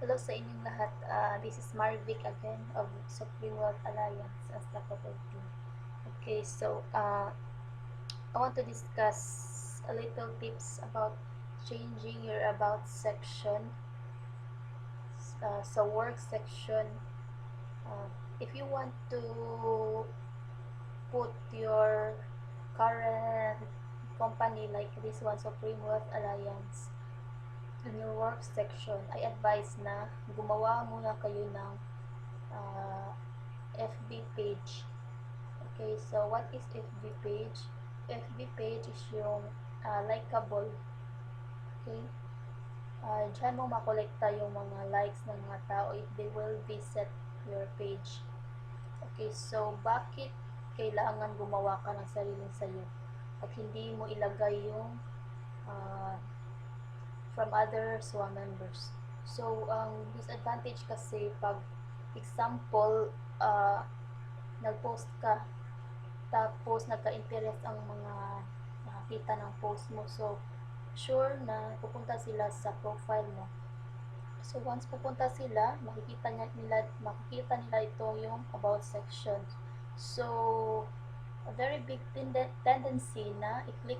Hello sa inyong lahat. This is Marvic again of Supreme Wealth Alliance as the Capital Team. Okay, so I want to discuss a little tips about changing your about section sa work section. Uh, if you want to put your current company like this one, Supreme Wealth Alliance, in your work section, I advise na gumawa muna kayo ng uh, FB page. Okay, so what is FB page? FB page is yung likeable. Okay? Diyan mo makolekta yung mga likes ng mga tao if they will visit your page. Okay, so bakit kailangan gumawa ka ng sariling sayo at hindi mo ilagay yung uh, from other SWA members? So, ang disadvantage kasi pag example, nag-post ka tapos nagka-interest ang mga nakakita ng post mo, so sure na pupunta sila sa profile mo. So once pupunta sila, makikita nila ito yung about section. So a very big tendency na i-click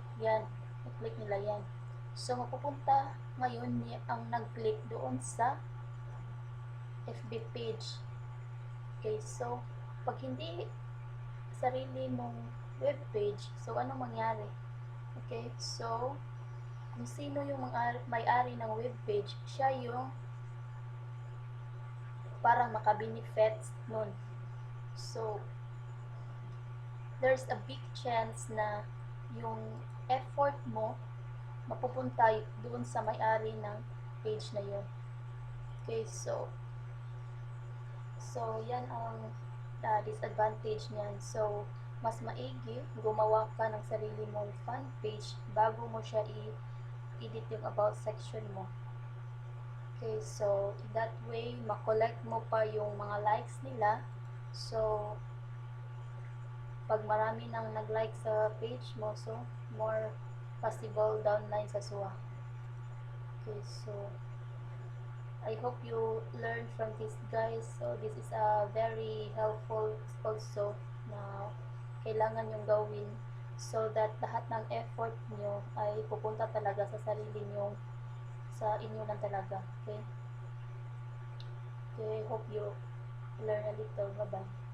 nila yan. So mapupunta ngayon ang nag-click doon sa FB page. Okay, so pag hindi sarili mong web page, so ano mangyari? Okay, so kung sino yung may-ari ng web page, siya yung parang makabenefits nun. So there's a big chance na yung effort mo mapupunta doon sa may-ari ng page na yun. Okay, so yan ang disadvantage niyan. So mas maigi gumawa ka ng sarili mong fan page bago mo siya i-edit yung about section mo. Okay, so that way makollect mo pa yung mga likes nila. So pag marami nang nag-like sa page mo, so more possible downline sa SWA. Okay, so I hope you learn from this, guys. So this is a very helpful also na kailangan yung gawin so that lahat ng effort nyo ay pupunta talaga sa sarili nyo, sa inyo lang talaga. Okay? Okay, hope you learn a little. Bye-bye.